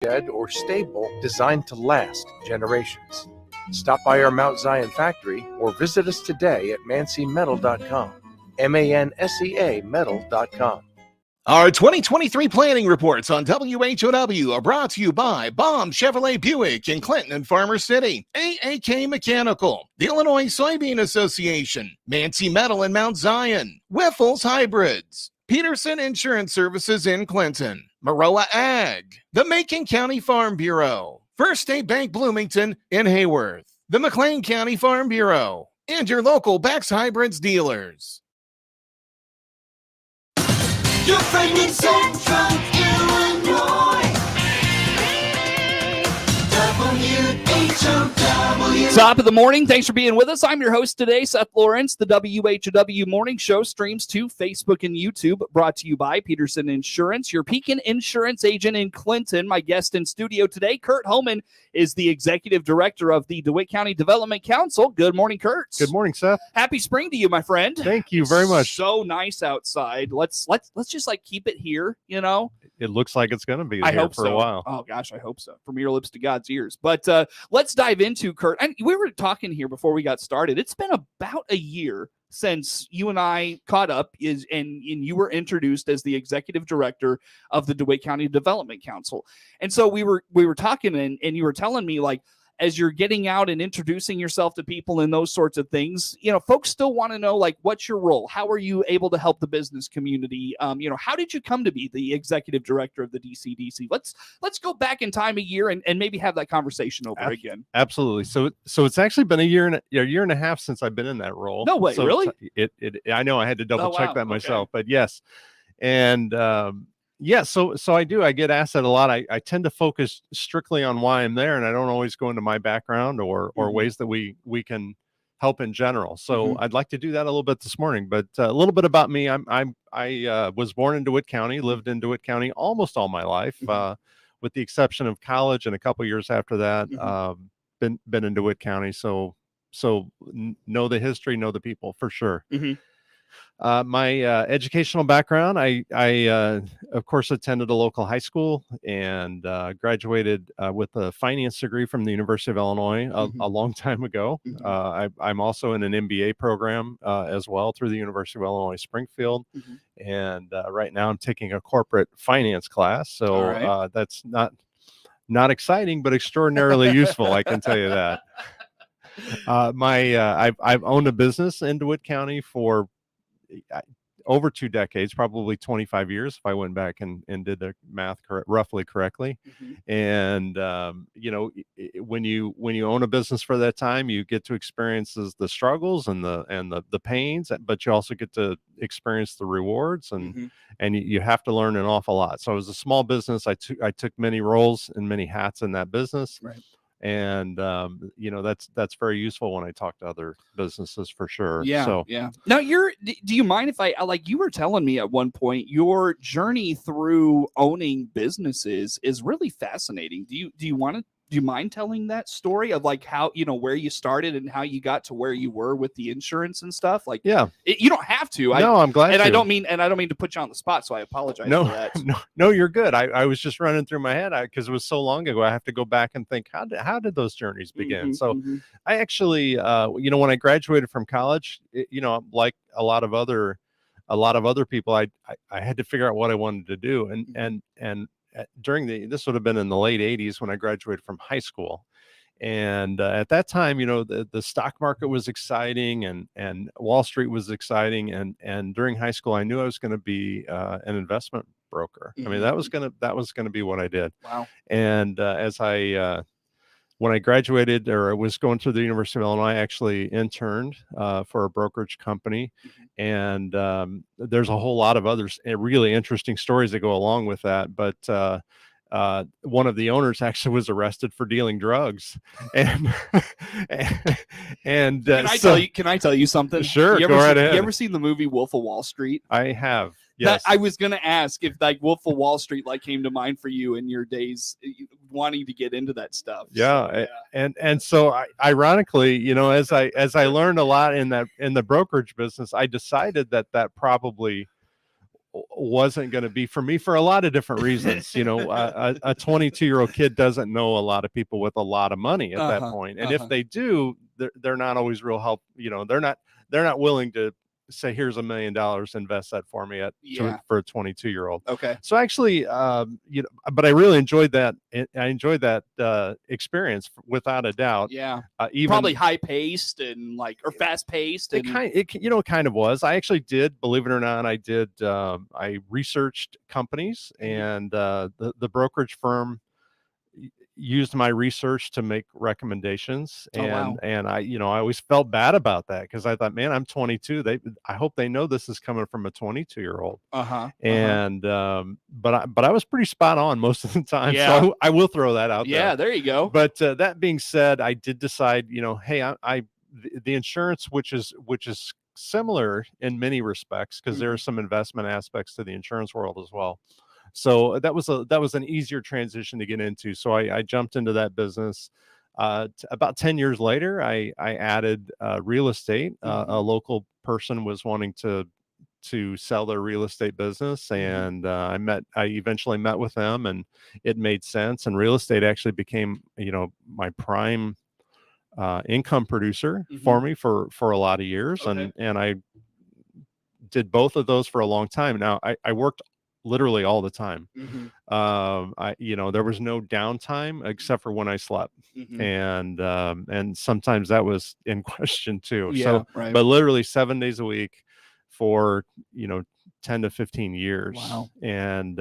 shed or stable designed to last generations. Stop by our Mount Zion factory or visit us today at manseametal.com. MANSEA metal.com. Our 2023 planning reports on WHOW are brought to you by Baum Chevrolet Buick in Clinton and Farmer City, AAK Mechanical, the Illinois Soybean Association, Mansee Metal in Mount Zion, Wiffles Hybrids, Peterson Insurance Services in Clinton, Maroa Ag, the Macon County Farm Bureau, First State Bank Bloomington in Hayworth, the McLean County Farm Bureau, and your local Bex Hybrids dealers. Your friend in Central Illinois. WHOW. Top of the morning. Thanks for being with us. I'm your host today, Seth Lawrence. The WHOW Morning Show streams to Facebook and YouTube, brought to you by Peterson Insurance, your Pekin Insurance agent in Clinton. My guest in studio today, Curt Homann, is the Executive Director of the DeWitt County Development Council. Good morning, Curt. Good morning, Seth. Happy spring to you, my friend. Thank you very much. So nice outside. Let's just like keep it here, you know. It looks like it's going to be I here hope for so. a while. Oh gosh, I hope so. From your lips to God's ears. But let's dive into Curt. And we were talking here before we got started. It's been about a year since you and I caught up, and you were introduced as the Executive Director of the DeWitt County Development Council. And so we were talking, and you were telling me, like, as you're getting out and introducing yourself to people and those sorts of things, you know, folks still want to know, like, what's your role? How are you able to help the business community? You know, how did you come to be the Executive Director of the DCDC? Let's go back in time a year and maybe have that conversation over again. Absolutely. So it's actually been a year and a half since I've been in that role. No way, so really? I know I had to double check that myself, okay. But yes. And yeah, so I do. I get asked that a lot. I tend to focus strictly on why I'm there, and I don't always go into my background or ways that we can help in general. So I'd like to do that a little bit this morning. But a little bit about me. I was born in DeWitt County, lived in DeWitt County almost all my life, with the exception of college and a couple years after that. Been in DeWitt County, so know the history, know the people for sure. My educational background, I of course attended a local high school and graduated with a finance degree from the University of Illinois a long time ago. I'm also in an MBA program as well through the University of Illinois Springfield, and right now I'm taking a corporate finance class. So that's not exciting, but extraordinarily useful. I can tell you that. I've owned a business in DeWitt County for over 2 decades, probably 25 years if I went back and did the math roughly correctly. And you know, when you own a business for that time, you get to experience the struggles and the pains, but you also get to experience the rewards, and you have to learn an awful lot. So it was a small business. I took many roles and many hats in that business. Right. And you know, that's very useful when I talk to other businesses for sure. Yeah. Now, do you mind if I, like, you were telling me at one point, your journey through owning businesses is really fascinating. Do you mind telling that story of, like, how, you know, where you started and how you got to where you were with the insurance and stuff? Like, you don't have to. I'm glad. And I don't mean to put you on the spot, so I apologize for that. No, you're good. I was just running through my head because it was so long ago. I have to go back and think, how did those journeys begin? I actually, you know, when I graduated from college, you know, like a lot of other people, I had to figure out what I wanted to do, and this would have been in the late 80s when I graduated from high school. And at that time, you know, the stock market was exciting and Wall Street was exciting. And during high school, I knew I was going to be an investment broker. I mean, that was going to be what I did. Wow. And when I graduated, or I was going through the University of Illinois, I actually interned for a brokerage company. And there's a whole lot of other really interesting stories that go along with that. But one of the owners actually was arrested for dealing drugs. And can I tell you something? Sure, go right ahead. You ever seen the movie Wolf of Wall Street? I have. Yes. I was going to ask if, like, Wolf of Wall Street, like, came to mind for you in your days wanting to get into that stuff. Yeah. And so ironically, you know, as I learned a lot in the brokerage business, I decided that probably wasn't going to be for me for a lot of different reasons. You know, a 22-year-old kid doesn't know a lot of people with a lot of money at that point. And if they do, they're not always real help. You know, they're not willing to say, here's $1 million, invest that for me for a 22-year-old. Okay. So actually, you know, but I really enjoyed that. I enjoyed that experience without a doubt. Yeah. Even Probably high paced and or fast paced. It kind of was. I actually did, believe it or not, I researched companies, and the brokerage firm used my research to make recommendations. And I always felt bad about that, because I thought, man, I'm 22. I hope they know this is coming from a 22-year-old. And but I was pretty spot on most of the time. Yeah. So I will throw that out there. Yeah, there you go. But that being said, I did decide, you know, hey, the insurance, which is similar in many respects, because there are some investment aspects to the insurance world as well. So that was an easier transition to get into. So I jumped into that business. About 10 years later, I added real estate. A local person was wanting to sell their real estate business, and I eventually met with them, and it made sense. And real estate actually became, you know, my prime income producer for me for a lot of years. And I did both of those for a long time. Now I worked literally all the time. There was no downtime except for when I slept. And sometimes that was in question too. But literally 7 days a week for, you know, 10 to 15 years. Wow. And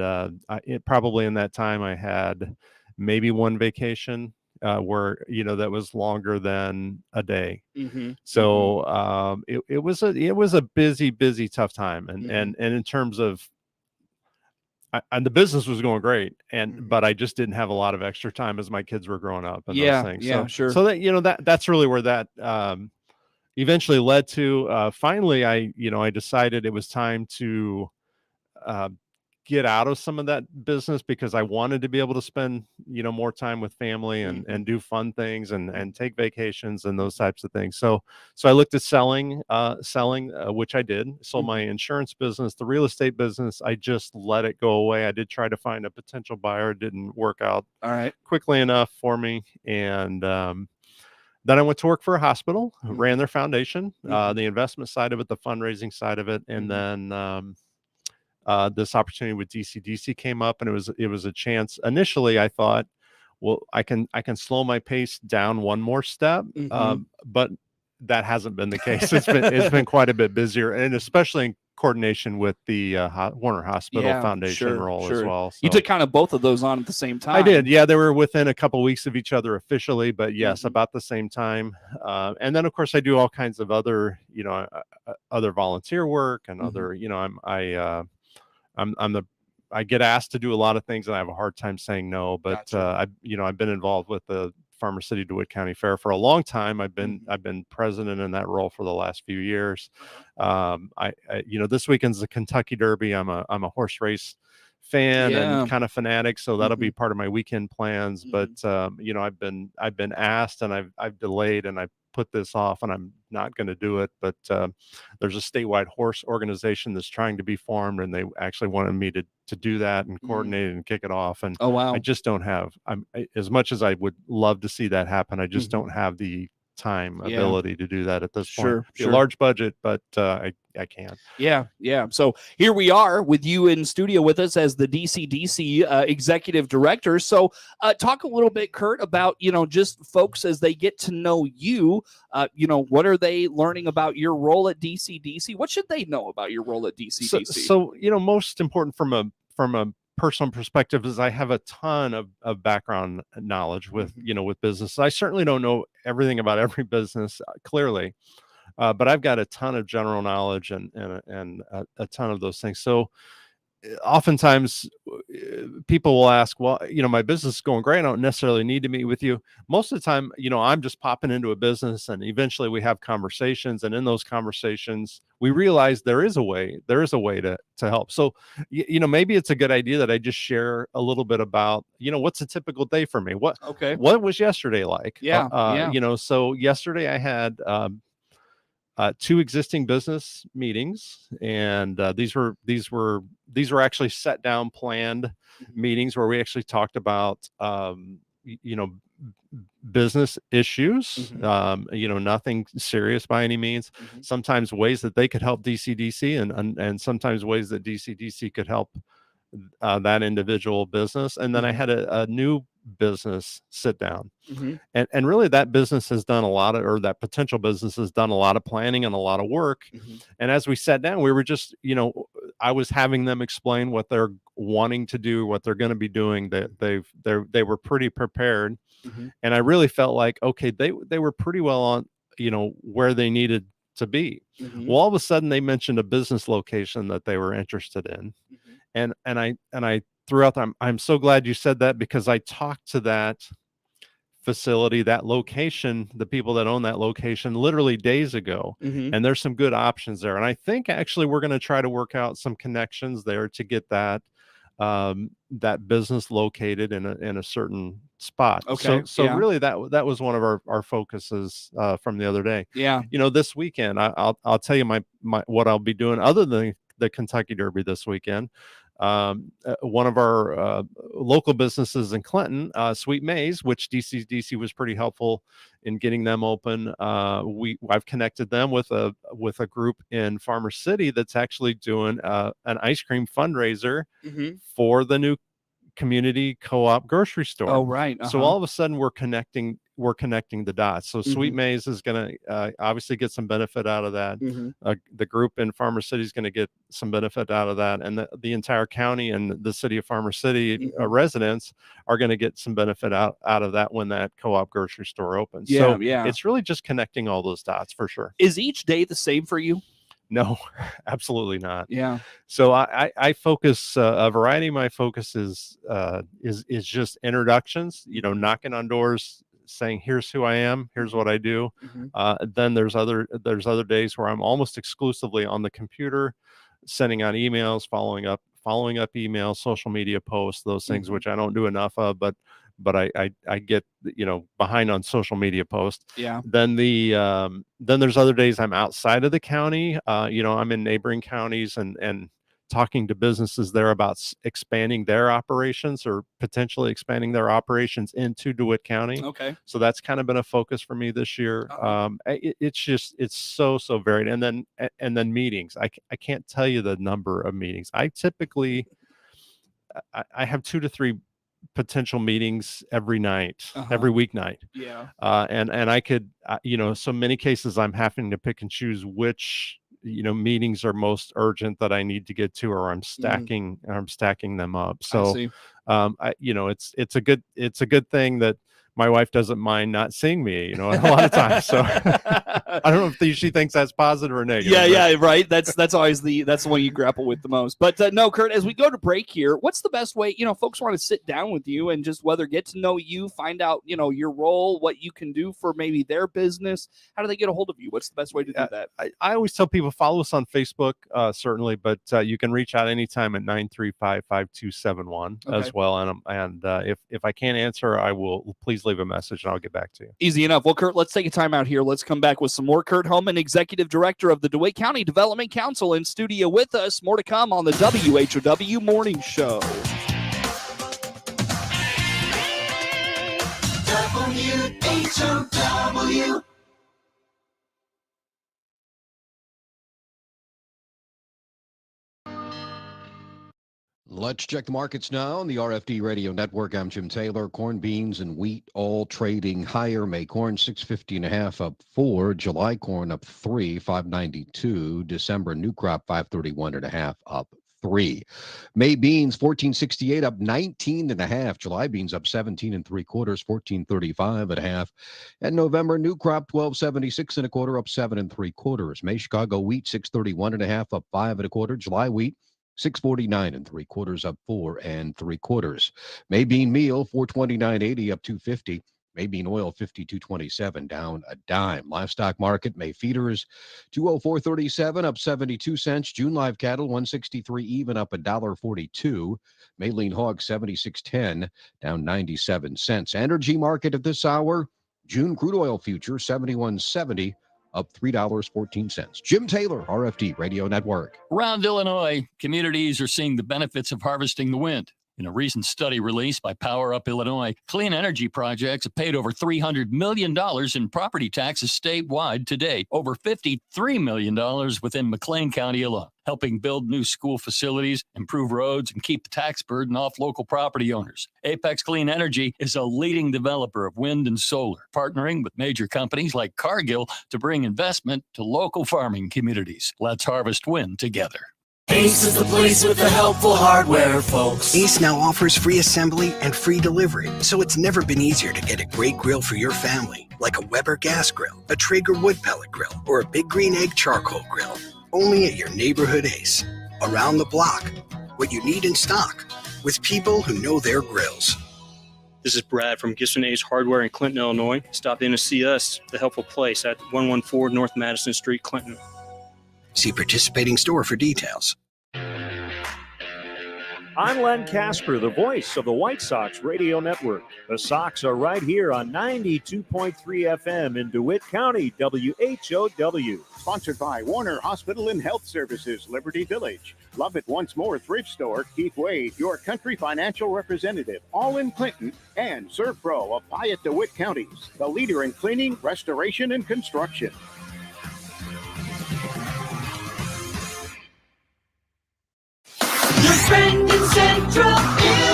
it probably in that time I had maybe one vacation where, you know, that was longer than a day. So it was a busy, tough time. And in terms of, and the business was going great, but I just didn't have a lot of extra time as my kids were growing up and those things. Yeah, sure. So that, you know, that's really where that eventually led to. Finally, I decided it was time to get out of some of that business, because I wanted to be able to spend, you know, more time with family and do fun things and take vacations and those types of things. So I looked at selling, which I did. Sold my insurance business. The real estate business, I just let it go away. I did try to find a potential buyer. It didn't work out quickly enough for me. And then I went to work for a hospital, ran their foundation, the investment side of it, the fundraising side of it. And then this opportunity with DCDC came up, and it was a chance. Initially, I thought, well, I can slow my pace down one more step, but that hasn't been the case. It's been quite a bit busier, and especially in coordination with the Warner Hospital Foundation role as well. So you took kind of both of those on at the same time. I did, yeah. They were within a couple of weeks of each other officially, but yes, about the same time. And then of course I do all kinds of other, you know, other volunteer work and other, you know, I get asked to do a lot of things, and I have a hard time saying no. But I've been involved with the Farmer City DeWitt County Fair for a long time. I've been president in that role for the last few years. This weekend's the Kentucky Derby. I'm a horse race fan and kind of fanatic, so that'll be part of my weekend plans. But I've been asked, and I've delayed, and I've put this off, and I'm not going to do it. But there's a statewide horse organization that's trying to be formed, and they actually wanted me to do that and coordinate it and kick it off. And I just don't have, as much as I would love to see that happen, I just don't have the time ability to do that at this point. A large budget, but I can't. Yeah. So here we are with you in studio with us as the DCDC executive director. So talk a little bit, Curt, about, just folks as they get to know you, what are they learning about your role at DCDC? What should they know about your role at DCDC? So most important from a personal perspective is I have a ton of background knowledge with with business. I certainly don't know everything about every business clearly, but I've got a ton of general knowledge and a ton of those things. So oftentimes people will ask, well, my business is going great, I don't necessarily need to meet with you. Most of the time, I'm just popping into a business, and eventually we have conversations, and in those conversations we realize there is a way to help. So maybe it's a good idea that I just share a little bit about what's a typical day for me. What was yesterday like? So yesterday I had 2 existing business meetings, and these were actually set down, planned meetings where we actually talked about business issues, nothing serious by any means. Sometimes ways that they could help DCDC, and sometimes ways that DCDC could help that individual business. And then I had a new business sit down, and really that business has done a lot of, or that potential business has done a lot of planning and a lot of work. And as we sat down, we were just, I was having them explain what they're wanting to do, what they're going to be doing. That they were pretty prepared, and I really felt like, okay, they were pretty well on, where they needed to be. Well, all of a sudden they mentioned a business location that they were interested in, and I threw out, I'm so glad you said that, because I talked to that facility, that location, the people that own that location, literally days ago, and there's some good options there. And I think actually we're going to try to work out some connections there to get that that business located in a certain spot. Okay. So really that was one of our focuses from the other day. Yeah. This weekend, I'll tell you my what I'll be doing other than the Kentucky Derby this weekend. One of our local businesses in Clinton, Sweet Maize, which DCDC was pretty helpful in getting them open. I've connected them with a group in Farmer City that's actually doing an ice cream fundraiser for the new community co-op grocery store. Oh, right. So all of a sudden we're connecting the dots. So Sweet Maize is going to obviously get some benefit out of that. The group in Farmer City is going to get some benefit out of that, and the entire county and the city of Farmer City residents are going to get some benefit out of that when that co-op grocery store opens. It's really just connecting all those dots for sure. Is each day the same for you? No, absolutely not. Yeah. So I focus a variety of my focus is just introductions, knocking on doors, saying, here's who I am, here's what I do. Then there's other days where I'm almost exclusively on the computer, sending out emails, following up emails, social media posts, those things, which I don't do enough of, but I get, behind on social media posts. Yeah. Then then there's other days I'm outside of the county. I'm in neighboring counties and talking to businesses there about expanding their operations or potentially expanding their operations into DeWitt County. Okay. So that's kind of been a focus for me this year. It's so varied. And then meetings. I can't tell you the number of meetings. I typically I have 2 to 3 potential meetings every night, every weeknight. Yeah. And I could, so many cases I'm having to pick and choose which, meetings are most urgent that I need to get to, or I'm stacking them up. So, it's a good thing that my wife doesn't mind not seeing me, a lot of times. So I don't know if she thinks that's positive or negative. Yeah, right. That's always that's the one you grapple with the most. But no, Curt, as we go to break here, what's the best way? Folks want to sit down with you and just whether get to know you, find out, your role, what you can do for maybe their business. How do they get a hold of you? What's the best way to do that? I always tell people follow us on Facebook, certainly, but you can reach out anytime at 935-5271 as well. And if I can't answer, I will please leave a message and I'll get back to you. Easy enough. Well, Curt, let's take a time out here. Let's come back with some more. Curt Homann, Executive Director of the DeWitt County Development Council, in studio with us. More to come on the WHOW Morning Show. WHOW. Let's check the markets now on the RFD Radio Network. I'm Jim Taylor. Corn, beans, and wheat all trading higher. May corn 650.5 up 4. July corn up 3, 592. December new crop 531.5 up 3. May beans 1468 up 19.5. July beans up 17 3/4, 1435.5. And November new crop 1276 1/4 up 7 3/4. May Chicago wheat 631.5 up 5 1/4. July wheat 649 3/4 up 4 3/4. May bean meal 429.80 up 250. May bean oil 52.27 down a dime. Livestock market, May feeders 204.37 up 72 cents. June live cattle 163 even up $1.42. May lean hog 76.10 down 97 cents. Energy market at this hour, June crude oil future 71.70 up $3.14. Jim Taylor, RFD Radio Network. Around Illinois, communities are seeing the benefits of harvesting the wind. In a recent study released by Power Up Illinois, clean energy projects have paid over $300 million in property taxes statewide to date, over $53 million within McLean County alone, helping build new school facilities, improve roads, and keep the tax burden off local property owners. Apex Clean Energy is a leading developer of wind and solar, partnering with major companies like Cargill to bring investment to local farming communities. Let's harvest wind together. Ace is the place with the helpful hardware, folks. Ace now offers free assembly and free delivery, so it's never been easier to get a great grill for your family, like a Weber gas grill, a Traeger wood pellet grill, or a Big Green Egg charcoal grill. Only at your neighborhood Ace. Around the block. What you need in stock. With people who know their grills. This is Brad from Gibson Ace Hardware in Clinton, Illinois. Stop in to see us, the helpful place at 114 North Madison Street, Clinton. See participating store for details. I'm Len Casper, the voice of the White Sox Radio Network. The Sox are right here on 92.3 FM in DeWitt County, WHOW. Sponsored by Warner Hospital and Health Services, Liberty Village. Love It Once More Thrift Store, Keith Wade, your country financial representative, all in Clinton, and ServPro of Pyatt DeWitt counties, the leader in cleaning, restoration, and construction. Your friend in Central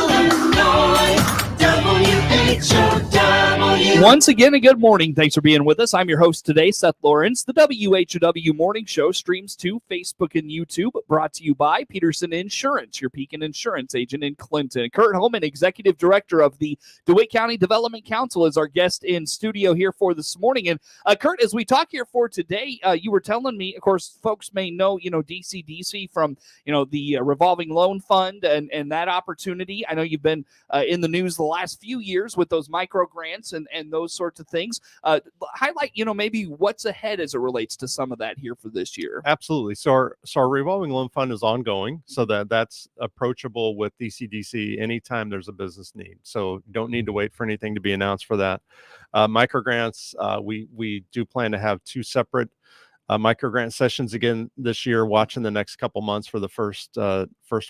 Illinois, WHOW. Once again, a good morning. Thanks for being with us. I'm your host today, Seth Lawrence. The WHOW Morning Show streams to Facebook and YouTube, brought to you by Peterson Insurance, your Pekin Insurance agent in Clinton. Curt Homann, Executive Director of the DeWitt County Development Council, is our guest in studio here for this morning. And Curt, as we talk here for today, you were telling me, of course, folks may know, DCDC from, the revolving loan fund and that opportunity. I know you've been in the news the last few years with those micro grants and those sorts of things. Highlight, maybe what's ahead as it relates to some of that here for this year. Absolutely. So our revolving loan fund is ongoing, so that's approachable with DCDC anytime there's a business need. So don't need to wait for anything to be announced for that. Micro grants, we do plan to have two separate micro grant sessions again this year, watching the next couple months for the first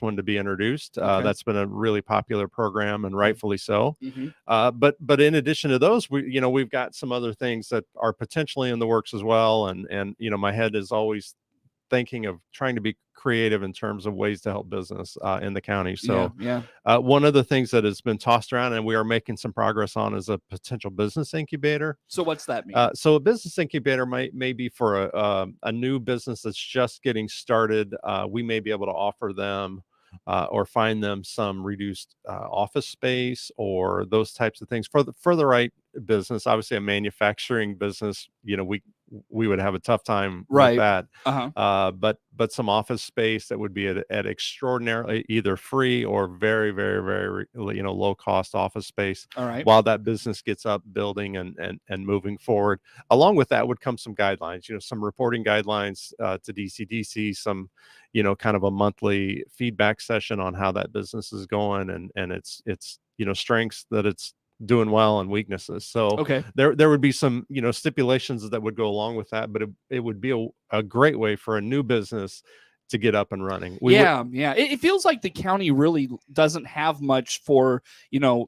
one to be introduced. Okay. That's been a really popular program, and rightfully so. Mm-hmm. But in addition to those, we've got some other things that are potentially in the works as well. And my head is always thinking of trying to be creative in terms of ways to help business in the county. So one of the things that has been tossed around and we are making some progress on is a potential business incubator. So what's that mean? So a business incubator may be for a new business that's just getting started. We may be able to offer them or find them some reduced office space or those types of things for the right business. Obviously a manufacturing business, we would have a tough time with that. Uh-huh. But some office space that would be at extraordinarily either free or very, very, very, low cost office space. All right. While that business gets up, building and moving forward. Along with that would come some guidelines, some reporting guidelines to DCDC, some, kind of a monthly feedback session on how that business is going and its strengths that it's doing well and weaknesses. So okay, there would be some stipulations that would go along with that, but it would be a great way for a new business to get up and running. It feels like the county really doesn't have much for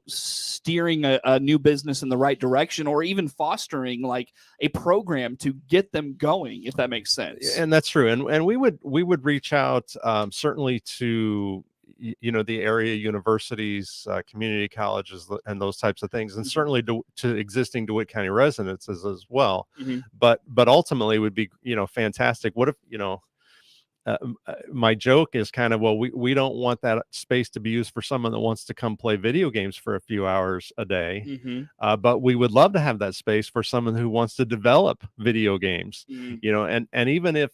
steering a new business in the right direction, or even fostering like a program to get them going, if that makes sense. And that's true. And we would reach out certainly to the area universities, community colleges, and those types of things, and certainly to existing DeWitt County residents as well. Mm-hmm. But ultimately it would be fantastic. What if my joke is kind of, well, we don't want that space to be used for someone that wants to come play video games for a few hours a day. Mm-hmm. But we would love to have that space for someone who wants to develop video games, mm-hmm. And even if,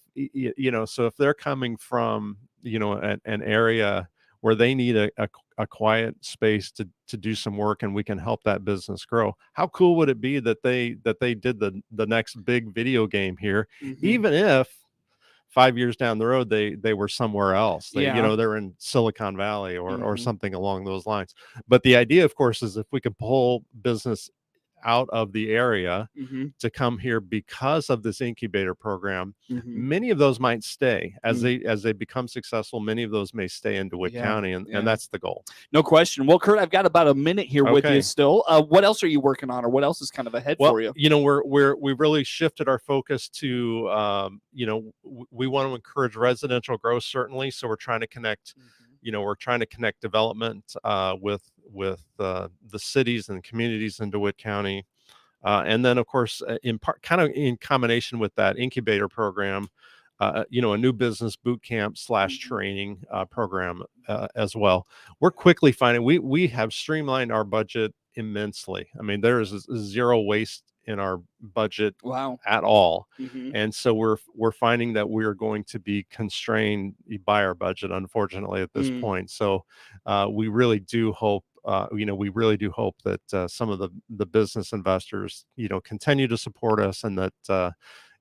so if they're coming from, an area where they need a quiet space to do some work, and we can help that business grow. How cool would it be that they did the next big video game here, mm-hmm. even if 5 years down the road they were somewhere else. They're in Silicon Valley or mm-hmm. something along those lines. But the idea, of course, is if we could pull business out of the area Mm-hmm. to come here because of this incubator program. Mm-hmm. Many of those might stay as they become successful. Many of those may stay in DeWitt County, and that's the goal. No question. Well, Curt, I've got about a minute here with Okay. you still. What else are you working on, or what else is kind of ahead for you? You know, we've really shifted our focus to you know, we want to encourage residential growth, certainly. So we're trying to connect, you know, we're trying to connect development with the cities and communities in DeWitt County. And then, of course, in part, kind of in combination with that incubator program, you know, a new business boot camp / training program as well. We're quickly finding we have streamlined our budget immensely. I mean, there is zero waste in our budget at all. Mm-hmm. And so we're finding that we're going to be constrained by our budget, unfortunately, at this point. So we really do hope, you know, we really do hope that some of the business investors, you know, continue to support us, and that,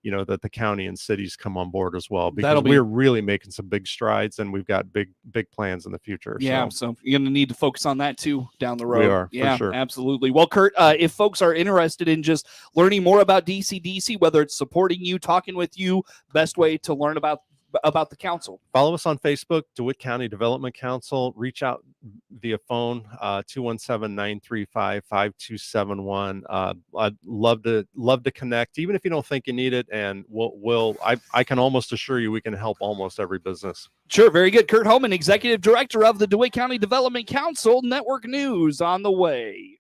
you know, that the county and cities come on board as well, because we're really making some big strides, and we've got big plans in the future. Yeah, so you're going to need to focus on that too down the road. We are, yeah, for sure. Absolutely. Well, Curt, if folks are interested in just learning more about DCDC, whether it's supporting you, talking with you, best way to learn about the council? Follow us on Facebook, DeWitt County Development Council. Reach out via phone, 217-935-5271. I'd love to connect, even if you don't think you need it. And I can almost assure you we can help almost every business. Sure. Very good. Curt Homann, Executive Director of the DeWitt County Development Council. Network News on the way.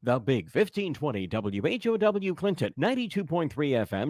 The Big 1520 WHOW Clinton, 92.3 FM.